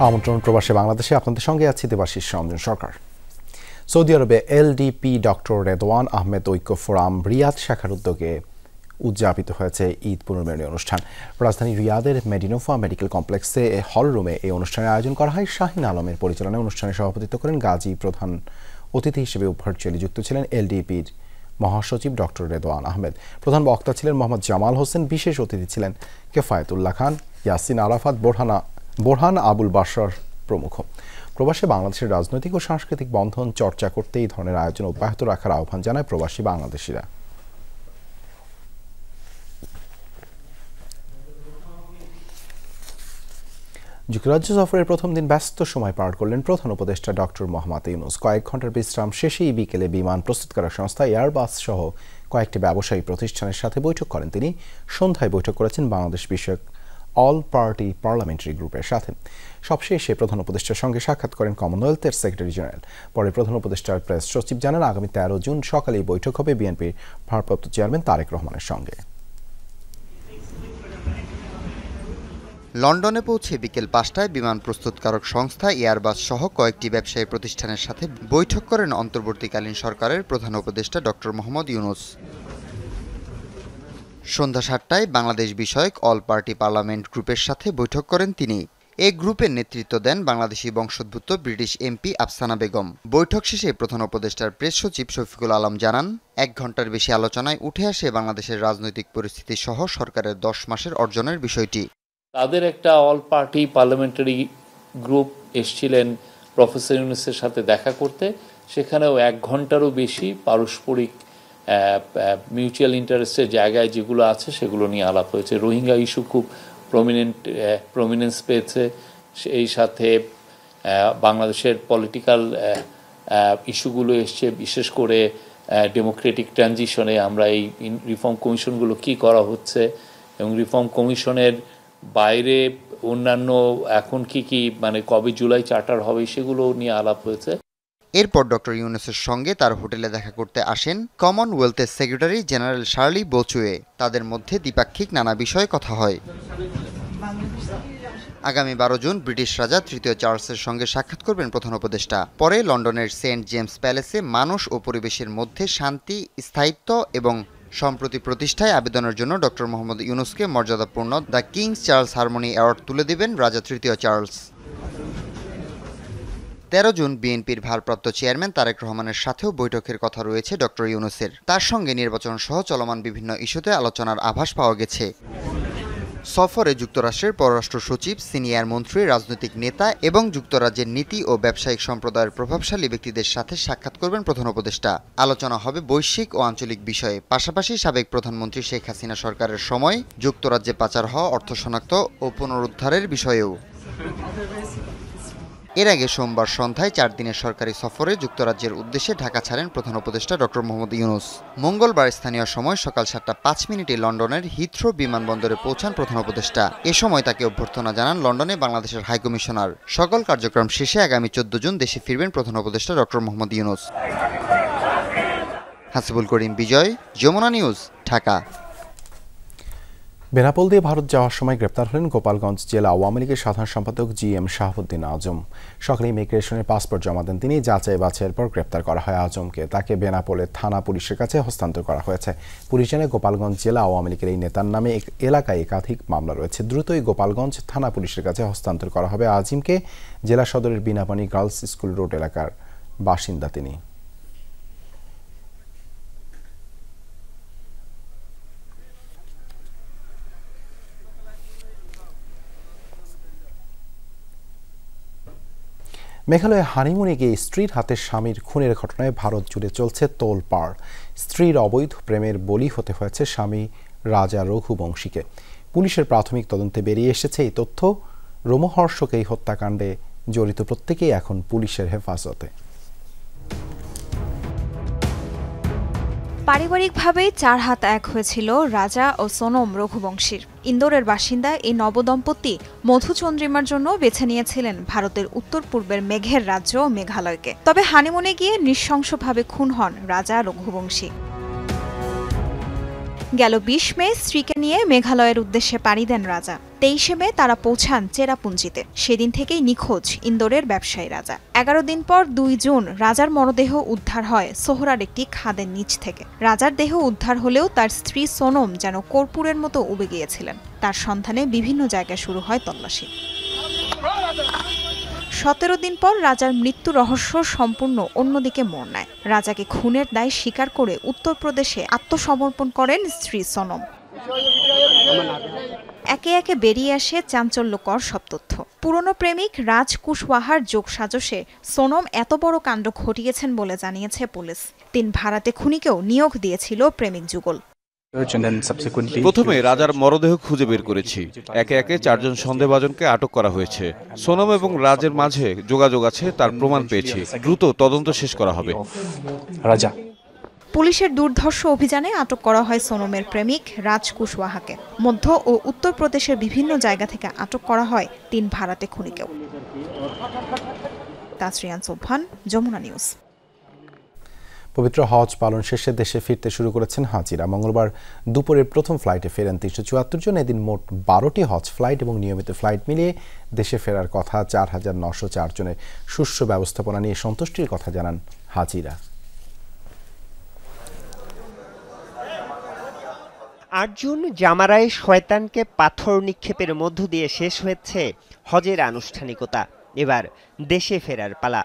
আমন্ত্রণ প্রবাসী বাংলাদেশে আপনাদের সঙ্গে আছি দেবাশিস রঞ্জন সরকার। সৌদি আরবে এলডিপি ডক্টর রেদওয়ান আহমেদ ঐক্য ফোরাম রিয়াদ শাখার উদ্যোগে উদযাপিত হয়েছে ঈদ পুনর্মিলনী অনুষ্ঠান। রাজধানী রিয়াদের মেডিনোফা মেডিকেল কমপ্লেক্সে হল রুমে এই অনুষ্ঠানের আয়োজন করা হয়। শাহিন আলমের পরিচালনায় অনুষ্ঠানে সভাপতিত্ব করেন গাজী। প্রধান অতিথি হিসেবে ভার্চুয়ালি যুক্ত ছিলেন এলডিপির মহাসচিব ডক্টর রেদওয়ান আহমেদ। প্রধান বক্তা ছিলেন মোহাম্মদ জামাল হোসেন। বিশেষ অতিথি ছিলেন কেফায়েতুল্লাহ খান, ইয়াসিন আরাফাত, বোরহান আবুল বাশার প্রমুখ। প্রবাসী বাংলাদেশের রাজনৈতিক ও সাংস্কৃতিক বন্ধন চর্চা করতে এই ধরনের আয়োজন অব্যাহত রাখার আহ্বান জানায় প্রবাসী বাংলাদেশিরা। যুক্তরাজ্য সফরের প্রথম দিন ব্যস্ত সময় পার করলেন প্রধান উপদেষ্টা ডক্টর মোহাম্মদ ইউনূস। কয়েক ঘন্টার বিশ্রাম শেষেই বিকেলে বিমান প্রস্তুতকারক সংস্থা এয়ারবাস সহ কয়েকটি ব্যবসায়ী প্রতিষ্ঠানের সাথে বৈঠক করেন তিনি। সন্ধ্যায় বৈঠক করেছেন বাংলাদেশ বিষয়ক অল পার্টি পার্লামেন্টারি গ্রুপের সাথে। সবশেষে প্রধান উপদেষ্টার সঙ্গে সাক্ষাৎ করেন কমনওয়েলথের সেক্রেটারি জেনারেল। পরে প্রধান উপদেষ্টার প্রেস সচিব জানান, আগামী 13 জুন সকালে বৈঠক হবে বিএনপির ভারপ্রাপ্ত চেয়ারম্যান তারেক রহমানের সঙ্গে। লন্ডনে পৌঁছে বিকেল 5টায় বিমান প্রস্তুতকারক সংস্থা এয়ারবাস সহ কয়েকটি ব্যবসায়ী প্রতিষ্ঠানের সাথে বৈঠক করেন অন্তর্বর্তীকালীন সরকারের প্রধান উপদেষ্টা ডক্টর মোহাম্মদ ইউনূস। সন্ধ্যা 7টায় বাংলাদেশ বিষয়ক অল পার্টি পার্লামেন্ট গ্রুপের সাথে বৈঠক করেন তিনি। এই গ্রুপের নেতৃত্ব দেন বাংলাদেশি বংশোদ্ভূত ব্রিটিশ এমপি আফসানা বেগম। বৈঠক শেষে প্রধান উপদেষ্টার প্রেস সচিব শফিকুল আলম জানান, 1 ঘণ্টার বেশি আলোচনায় উঠে আসে বাংলাদেশের রাজনৈতিক পরিস্থিতি সহ সরকারের 10 মাসের অর্জনের বিষয়টি। তাদের একটা অল পার্টি পার্লামেন্টারি গ্রুপ এসেছিলেন প্রফেসর ইউনূসের সাথে দেখা করতে। সেখানেও 1 ঘণ্টারও বেশি পারস্পরিক মিউচুয়াল ইন্টারেস্টের জায়গায় যেগুলো আছে সেগুলো নিয়ে আলাপ হয়েছে। রোহিঙ্গা ইস্যু খুব প্রমিনেন্স পেয়েছে। এই সাথে বাংলাদেশের পলিটিক্যাল ইস্যুগুলো এসছে, বিশেষ করে ডেমোক্রেটিক ট্রানজিশনে আমরা এই রিফর্ম কমিশনগুলো কি করা হচ্ছে এবং রিফর্ম কমিশনের বাইরে অন্যান্য এখন কি মানে কবে জুলাই চার্টার হবে সেগুলো নিয়ে আলাপ হয়েছে। এরপর ডক্টর ইউনূসের সঙ্গে তার হোটেলে দেখা করতে আসেন কমনওয়েলথের সেক্রেটারি জেনারেল শার্লি বোচুয়ে। তাদের মধ্যে দ্বিপাক্ষিক নানা বিষয়ে কথা হয়। আগামী 12 জুন ব্রিটিশ রাজা 3য় চার্লসের সঙ্গে সাক্ষাৎ করবেন প্রধান উপদেষ্টা। পরে লন্ডনের সেন্ট জেমস প্যালেসে মানুষ ও পরিবেশের মধ্যে শান্তি, স্থায়িত্ব এবং সম্প্রতি প্রতিষ্ঠায় আবেদনের জন্য ডক্টর মোহাম্মদ ইউনূসকে মর্যাদাপূর্ণ the King's Charles Harmony Award তুলে দেবেন রাজা 3য় চার্লস। 13 জুন বিএনপির ভারপ্রাপ্ত চেয়ারম্যান তারেক রহমানের সাথেও বৈঠকের কথা রয়েছে ডক্টর ইউনূসের। তার সঙ্গে নির্বাচন সহ চলমান বিভিন্ন ইস্যুতে আলোচনার আভাস পাওয়া গেছে। সফরে যুক্তরাষ্ট্রের পররাষ্ট্র সচিব, সিনিয়র মন্ত্রী, রাজনৈতিক নেতা এবং যুক্তরাজ্যের নীতি ও ব্যবসায়িক সম্প্রদায়ের প্রভাবশালী ব্যক্তিদের সাথে সাক্ষাৎ করবেন প্রধান উপদেষ্টা। আলোচনা হবে বৈশ্বিক ও আঞ্চলিক বিষয়ে। পাশাপাশি সাবেক প্রধানমন্ত্রী শেখ হাসিনা সরকারের সময় যুক্তরাজ্যে পাচার হওয়া অর্থ শনাক্ত ও পুনরুদ্ধারের বিষয়েও। এর আগে সোমবার সন্ধ্যায় 4 দিনের সরকারি সফরে যুক্তরাজ্যের উদ্দেশ্যে ঢাকা ছাড়েন প্রধান উপদেষ্টা ডক্টর মোহাম্মদ ইউনূস। মঙ্গলবার স্থানীয় সময় সকাল 7টা 5 মিনিটে লন্ডনের হিথ্রো বিমানবন্দরে পৌঁছান প্রধান উপদেষ্টা। এ সময় তাকে অভ্যর্থনা জানান লন্ডনে বাংলাদেশের হাইকমিশনার। সকল কার্যক্রম শেষে আগামী 14 জুন দেশে ফিরবেন প্রধান উপদেষ্টা ডক্টর মোহাম্মদ ইউনূস। হাসিবুল করিম বিজয়, যমুনা নিউজ, ঢাকা। বেনাপোল দিয়ে ভারত যাওয়ার সময় গ্রেপ্তার হলেন গোপালগঞ্জ জেলা আওয়ামী লীগের সাধারণ সম্পাদক GM শাহাবুদ্দিন আজম। সকালে ইমিগ্রেশনের পাসপোর্ট জমা দেন তিনি। যাচাই বাছাইয়ের পর গ্রেপ্তার করা হয় আজমকে। তাকে বেনাপোলের থানা পুলিশের কাছে হস্তান্তর করা হয়েছে। পুলিশ জানায়, গোপালগঞ্জ জেলা আওয়ামী লীগের এই নেতার নামে এলাকায় একাধিক মামলা রয়েছে। দ্রুতই গোপালগঞ্জ থানা পুলিশের কাছে হস্তান্তর করা হবে আজিমকে। জেলা সদরের বিনাপানি গার্লস স্কুল রোড এলাকার বাসিন্দা তিনি। মেঘালয়ে হানিমুনে গিয়ে স্ত্রীর হাতে স্বামীর খুনের ঘটনায় ভারত জুড়ে চলছে তোলপাড়। স্ত্রীর অবৈধ প্রেমের বলি হতে হয়েছে স্বামী রাজা রঘুবংশীকে। পুলিশের প্রাথমিক তদন্তে বেরিয়ে এসেছে এই তথ্য। রোমহর্ষক এই হত্যাকাণ্ডে জড়িত প্রত্যেকেই এখন পুলিশের হেফাজতে। পারিবারিকভাবেই 4 হাত এক হয়েছিল রাজা ও সোনম রঘুবংশীর। ইন্দোরের বাসিন্দা এই নবদম্পতি মধুচন্দ্রিমার জন্য বেছে নিয়েছিলেন ভারতের উত্তর পূর্বের মেঘের রাজ্য মেঘালয়কে। তবে হানিমুনে গিয়ে নৃশংসভাবে খুন হন রাজা রঘুবংশী। গেল ২০ মে স্ত্রীকে নিয়ে মেঘালয়ের উদ্দেশ্যে পাড়ি দেন রাজা। ২৩ মে তারা পৌঁছান চেরাপুঞ্জিতে। সেদিন থেকেই নিখোঁজ ইন্দোরের ব্যবসায়ী রাজা। ১১ দিন পর ২ জুন রাজার মরদেহ উদ্ধার হয় সোহরার একটি খাদের নিচ থেকে। রাজার দেহ উদ্ধার হলেও তার স্ত্রী সোনম যেন কর্পূরের মতো উবে গিয়েছিলেন। তার সন্ধানে বিভিন্ন জায়গায় শুরু হয় তল্লাশি। ১৭ দিন পর রাজার মৃত্যু রহস্য সম্পূর্ণ অন্যদিকে মোড় নেয়। রাজাকে খুনের দায় স্বীকার করে উত্তরপ্রদেশে আত্মসমর্পণ করেন স্ত্রী সোনম। একে একে বেরিয়ে আসে চাঞ্চল্যকর সব তথ্য। পুরনো প্রেমিক রাজ কুশওয়াহার যোগসাজশে সোনম এত বড় কাণ্ড ঘটিয়েছেন বলে জানিয়েছে পুলিশ। ৩ ভাড়াটে খুনিকেও নিয়োগ দিয়েছিল প্রেমিক যুগল। প্রথমে রাজার মরদেহ খুঁজে বের করেছি। একে একে 4 জন সন্দেহভাজনকে আটক করা হয়েছে। সোনম এবং রাজের মাঝে যোগাযোগ আছে তার প্রমাণ পেয়েছি। দ্রুত তদন্ত শেষ করা হবে। রাজা পুলিশের দুর্ধর্ষ অভিযানে আটক করা হয় সোনমের প্রেমিক রাজ কুশওয়াহাকে। মধ্য ও উত্তরপ্রদেশের বিভিন্ন জায়গা থেকে আটক করা হয় 3 ভাড়াটে খুনিকেও। তাসরিয়ান সোবহান, যমুনা নিউজ। পবিত্র হজ পালন শেষে দেশে ফিরতে শুরু করেছেন হাজিরা। মঙ্গলবার দুপুরের প্রথম ফ্লাইটে ফেরেন ৩৭৪ জন। এদিন মোট 12টি হজ ফ্লাইট এবং নিয়মিত ফ্লাইট মিলিয়ে দেশে ফেরার কথা ৪,৯০৪ জনের। সুষ্ঠু ব্যবস্থাপনা নিয়ে সন্তুষ্টির কথা জানান হাজিরা। ৮ জুন জামারায় শয়তানকে পাথর নিক্ষেপের মধ্য দিয়ে শেষ হয়েছে হজের আনুষ্ঠানিকতা। এবার দেশে ফেরার পালা।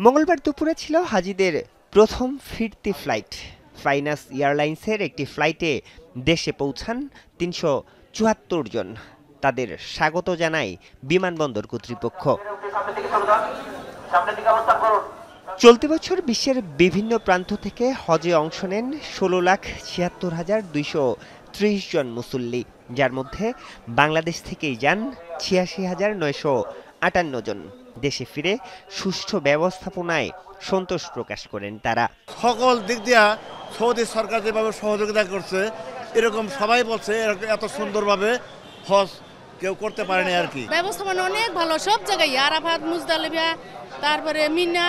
মঙ্গলবার দুপুরে ছিল হাজিদের প্রথম ফিরতি ফ্লাইট। ফ্লাইনাস এয়ারলাইন্সের একটি ফ্লাইটে দেশে পৌঁছান ৩৭৪ জন। তাদের স্বাগত জানায় বিমানবন্দর কর্তৃপক্ষ। চলতি বছর বিশ্বের বিভিন্ন প্রান্ত থেকে হজে অংশ নেন ১৬,৭৬,২৩০ জন মুসল্লি, যার মধ্যে বাংলাদেশ থেকেই যান ৮৬,৯৫৮ জন। দেশে ফিরে সুষ্ঠু ব্যবস্থাপনায় সন্তোষ প্রকাশ করেন তারা। সকল দিক দিয়া সৌদি সরকার যেভাবে সহযোগিতা করছে, এরকম সবাই বলছে এত সুন্দরভাবে হজ কেউ করতে পারেনি আর কি। ব্যবস্থাপনা অনেক ভালো, সব জায়গায় আরাফাত, মুজদালিফা, তারপরে মিনা,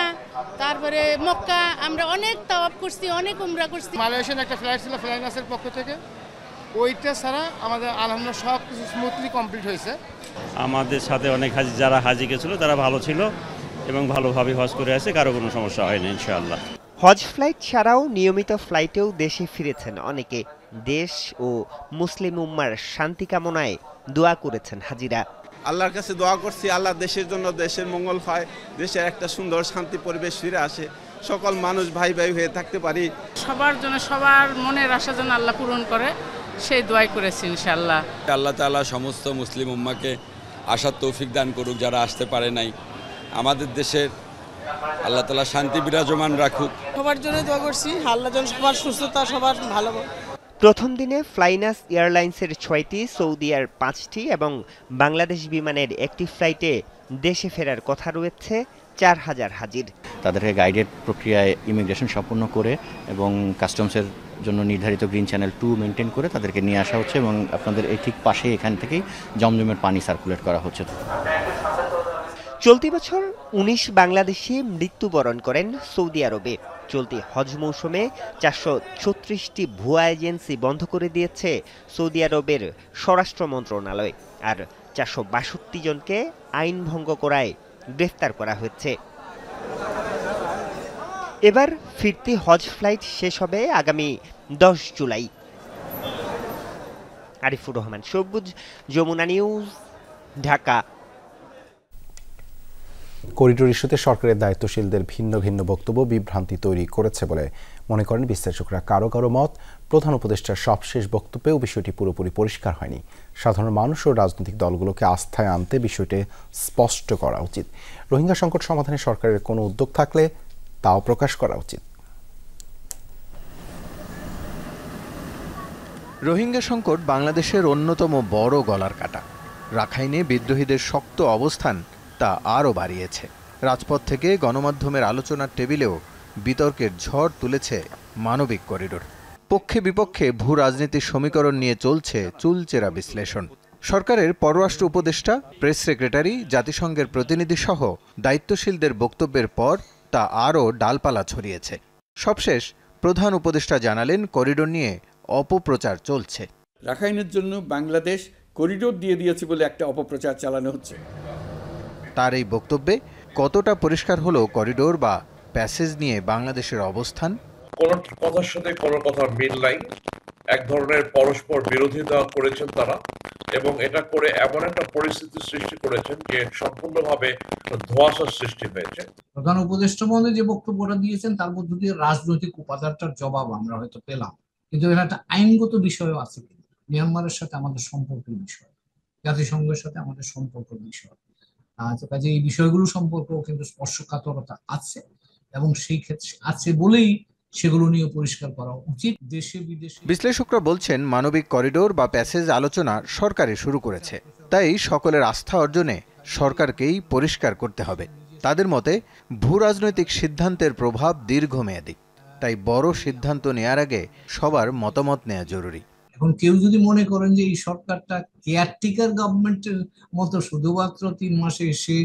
তারপরে মক্কা, আমরা অনেক তাওয়াফ করছি, অনেক উমরা করছি। মালয়েশিয়ান একটা ফ্লাইট ছিল ফ্লাইনাসের পক্ষ থেকে, ওইটা ছাড়া আমাদের আলহামদুলিল্লাহ সব কিছু স্মুথলি কমপ্লিট হয়েছে। আমাদের সাথে অনেক হাজি যারা হাজি গেছিল তারা ভালো ছিল এবং ভালোভাবে হজ করে আসে, কারো কোনো সমস্যা হয়নি ইনশাআল্লাহ। হজ ফ্লাইট ছাড়াও নিয়মিত ফ্লাইটেও দেশে ফিরেছেন অনেকে। দেশ ও মুসলিম উম্মার শান্তি কামনায় দোয়া করেছেন হাজিরা। আল্লাহর কাছে দোয়া করছি, আল্লাহ দেশের জন্য দেশের মঙ্গল হয়, দেশের একটা সুন্দর শান্তি পরিবেশ ফিরে আসে, সকল মানুষ ভাই ভাই হয়ে থাকতে পারি। সবার জন্য, সবার মনের আশা যেন আল্লাহ পূরণ করে, সেই দোয়াই করেছি ইনশাআল্লাহ। আল্লাহ তাআলা সমস্ত মুসলিম উম্মাকে আসার তৌফিক দান করুক যারা আসতে পারে নাই। আমাদের দেশের আল্লাহ তাআলা শান্তি বিরাজমান রাখুক। সবার জন্য দোয়া করছি, আল্লাহ যেন সবার সুস্থতা, সবার ভালো। প্রথম দিনে ফ্লাইনাস এয়ারলাইন্সের 6টি, সৌদি এয়ার 5টি এবং বাংলাদেশ বিমানের একটি ফ্লাইটে দেশে ফেরার কথা রয়েছে ৪,০০০ হাজির। তাদেরকে গাইডেড প্রক্রিয়ায় ইমিগ্রেশন সম্পন্ন করে এবং কাস্টমসের জন্য নির্ধারিত গ্রিন চ্যানেল 2 মেনটেন করে তাদেরকে নিয়ে আসা হচ্ছে এবং আপনাদের এই ঠিক পাশে এখান থেকেই জমজমের পানি সার্কুলেট করা হচ্ছে। চলতি বছর ১৯ বাংলাদেশি মৃত্যুবরণ করেন সৌদি আরবে। চলতি হজ মৌসুমে ৪৩৬টি ভুয়া এজেন্সি বন্ধ করে দিয়েছে সৌদি আরবের স্বরাষ্ট্র মন্ত্রণালয়, আর ৪৬২ জনকে আইন ভঙ্গ করায় গ্রেফতার করা হয়েছে। এবার ফিরতি হজ ফ্লাইট শেষ হবে আগামী ১০ জুলাই। আরিফুর রহমান সবুজ, যমুনা নিউজ, ঢাকা। করিডোর ইস্যুতে সরকারের দায়িত্বশীলদের ভিন্ন ভিন্ন বক্তব্য বিভ্রান্তি তৈরি করেছে বলে মনে করেন বিশ্লেষকরা। কারো কারো মত, প্রধান উপদেষ্টার সবশেষ বক্তব্যেও বিষয়টি পুরোপুরি পরিষ্কার হয়নি। সাধারণ মানুষ ও রাজনৈতিক দলগুলোকে আস্থায় আনতে বিষয়টি স্পষ্ট করা উচিত। রোহিঙ্গা সংকট সমাধানে সরকারের কোনো উদ্যোগ থাকলে তাও প্রকাশ করা উচিত। রোহিঙ্গা সংকট বাংলাদেশের অন্যতম বড় গলার কাটা। রাখাইনে বিদ্রোহীদের শক্ত অবস্থান তা আরও বাড়িয়েছে। রাজপথ থেকে গণমাধ্যমের আলোচনার টেবিলেও বিতর্কের ঝড় তুলেছে মানবিক করিডোর। পক্ষে বিপক্ষে ভূ রাজনীতির সমীকরণ নিয়ে চলছে চুলচেরা বিশ্লেষণ। সরকারের পররাষ্ট্র উপদেষ্টা, প্রেস সেক্রেটারি, জাতিসংঘের প্রতিনিধি সহ দায়িত্বশীলদের বক্তব্যের পর তা আরও ডালপালা ছড়িয়েছে। সবশেষ প্রধান উপদেষ্টা জানালেন করিডোর নিয়ে অপপ্রচার চলছে। রাখাইনের জন্য বাংলাদেশ করিডোর দিয়ে দিয়েছে বলে একটা অপপ্রচার চালানো হচ্ছে। তার এই বক্তব্যে কতটা পরিষ্কার হলো করিডোর বা প্যাসেজ নিয়ে বাংলাদেশের অবস্থান? কোন কথার সাথে কোনো কথার মিল নাই, এক ধরনের পরস্পর বিরোধিতা করেছেন তারা, এবং এটা করে এমন একটা পরিস্থিতি সৃষ্টি করেছেন যে সম্পূর্ণভাবে ধোঁয়াশার সৃষ্টি হয়েছে। প্রধান উপদেষ্টা মহোদয় যে বক্তব্যটা দিয়েছেন তার মধ্য দিয়ে রাজনৈতিক উপাদানটার জবাব আমরা হয়তো পেলাম, কিন্তু এখানে একটা আইনগত বিষয় আছে। মিয়ানমারের সাথে আমাদের সম্পর্কের বিষয়, জাতিসংঘের সাথে আমাদের সম্পর্কের বিষয়, কাজে এই বিষয়গুলো সম্পর্কেও কিন্তু স্পর্শকাতরতা আছে, এবং সেই ক্ষেত্রে আছে বলেই সেগুলো নিয়ে পরিষ্কার করা উচিত। দেশে বিদেশে বিশ্লেষকরা বলছেন মানবিক করিডোর বা প্যাসেজ আলোচনা সরকারই শুরু করেছে, তাই সকলের আস্থা অর্জনে সরকারকেই পরিষ্কার করতে হবে। তাদের মতে ভূ রাজনৈতিক সিদ্ধান্তের প্রভাব দীর্ঘমেয়াদী, তাই বড় সিদ্ধান্ত নেয়ার আগে সবার মতামত নেওয়া জরুরি। এখন কেউ যদি মনে করেন যে এই সরকারটা কেয়ারটেকার গভর্নমেন্টের মতো শুধুমাত্র 3 মাসে এসে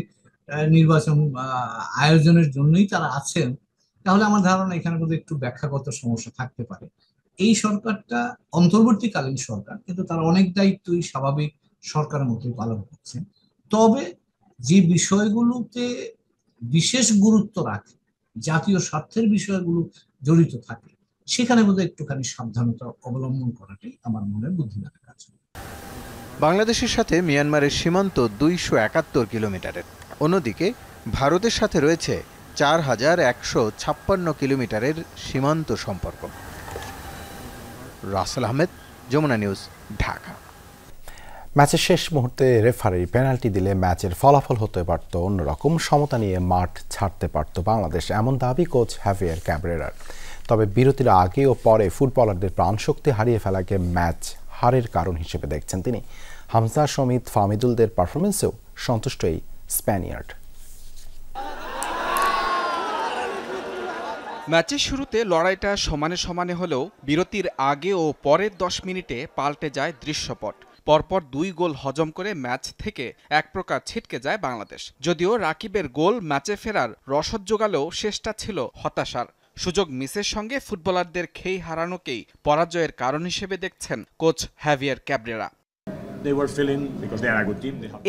নির্বাচন আয়োজনের জন্যই তারা আছেন, তাহলে আমার ধারণা এখানে বোধহয় একটু ব্যাখ্যাগত সমস্যা থাকতে পারে। এই সরকারটা অন্তর্বর্তীকালীন সরকার, কিন্তু তারা অনেক দায়িত্বই স্বাভাবিক সরকারের মতোই পালন করছেন। তবে যে বিষয়গুলোতে বিশেষ গুরুত্ব রাখে, জাতীয় স্বার্থের বিষয়গুলো জড়িত থাকে, সেখানে বোধহয় একটুখানি সাবধানতা অবলম্বন করাটাই আমার মনে বুদ্ধিমানের কাজ। বাংলাদেশের সাথে মিয়ানমারের সীমান্ত 271 কিলোমিটারের, অন্যদিকে ভারতের সাথে রয়েছে 4156 কিলোমিটারের সীমান্ত সম্পর্ক। রাসেল আহমেদ, যমুনা নিউজ, ঢাকা। ম্যাচের শেষ মুহূর্তে রেফারি পেনাল্টি দিলে ম্যাচের ফলাফল হতে পারত অন্যরকম, সমতা নিয়ে মাঠ ছাড়তে পারত বাংলাদেশ, এমন দাবি কোচ হ্যাভিয়ার ক্যাব্রেরার। তবে বিরতির আগে ও পরে ফুটবলারদের প্রাণশক্তি হারিয়ে ফেলাকে ম্যাচ হারের কারণ হিসেবে দেখছেন তিনি। হামজা, সমিত, ফাহমিদুলদের পারফরমেন্সেও সন্তুষ্ট এই স্প্যানিয়ার্ড। ম্যাচের শুরুতে লড়াইটা সমানে সমানে হলেও বিরতির আগে ও পরের 10 মিনিটে পাল্টে যায় দৃশ্যপট। পরপর 2 গোল হজম করে ম্যাচ থেকে এক প্রকার ছিটকে যায় বাংলাদেশ। যদিও রাকিবের গোল ম্যাচে ফেরার রসদ জোগালেও শেষটা ছিল হতাশার। সুযোগ মিসের সঙ্গে ফুটবলারদের খেই হারানোকেই পরাজয়ের কারণ হিসেবে দেখছেন কোচ হ্যাভিয়ার ক্যাব্রেরা।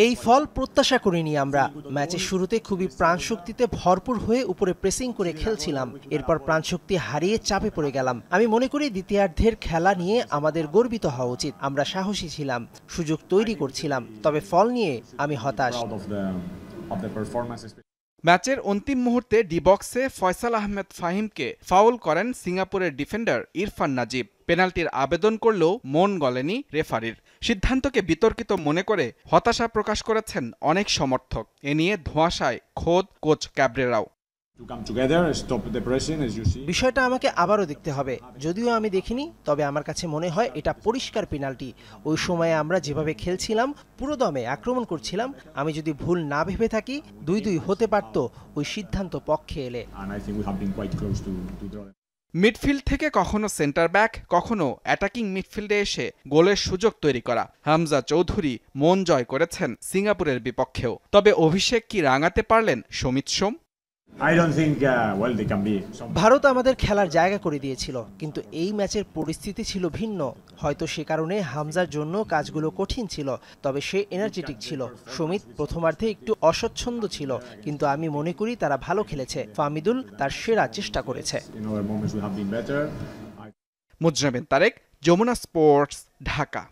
এই ফল প্রত্যাশা করিনি আমরা। ম্যাচের শুরুতে খুবই প্রাণশক্তিতে ভরপুর হয়ে উপরে প্রেসিং করে খেলছিলাম, এরপর প্রাণশক্তি হারিয়ে চাপে পড়ে গেলাম। আমি মনে করি দ্বিতীয়ার্ধের খেলা নিয়ে আমাদের গর্বিত হওয়া উচিত। আমরা সাহসী ছিলাম, সুযোগ তৈরি করছিলাম, তবে ফল নিয়ে আমি হতাশ। ম্যাচের অন্তিম মুহূর্তে ডি বক্সে ফয়সাল আহমেদ ফাহিমকে ফাউল করেন সিঙ্গাপুরের ডিফেন্ডার ইরফান নাজিব। পেনাল্টির আবেদন করলেও মন গলেনি রেফারির। সিদ্ধান্তকে বিতর্কিত মনে করে হতাশা প্রকাশ করেছেন অনেক সমর্থক। এ নিয়ে ধোঁয়াশায় খোদ কোচ ক্যাব্রেরাও। বিষয়টা আমাকে আবারও দেখতে হবে, যদিও আমি দেখিনি, তবে আমার কাছে মনে হয় এটা পরিষ্কার পেনাল্টি। ওই সময়ে আমরা যেভাবে খেলছিলাম, পুরোদমে আক্রমণ করছিলাম, আমি যদি ভুল না ভেবে থাকি 2-2 হতে পারত ওই সিদ্ধান্ত পক্ষে এলে। মিডফিল্ড থেকে কখনো সেন্টার ব্যাক, কখনো অ্যাটাকিং মিডফিল্ডে এসে গোলের সুযোগ তৈরি করা হামজা চৌধুরী মন জয় করেছেন সিঙ্গাপুরের বিপক্ষেও। তবে অভিষেক কি রাঙাতে পারলেন সমিত সোম? ভারত আমাদের খেলার জায়গা করে দিয়েছিল, কিন্তু এই ম্যাচের পরিস্থিতি ছিল ভিন্ন। হয়তো সে কারণে হামজার জন্য কাজগুলো কঠিন ছিল, তবে সে এনার্জেটিক ছিল। সমিত প্রথমার্ধে একটু অস্বচ্ছন্দ ছিল, কিন্তু আমি মনে করি তারা ভালো খেলেছে। ফাহমিদুল তার সেরা চেষ্টা করেছে। মুজরাবিন তারেক, যমুনা স্পোর্টস, ঢাকা।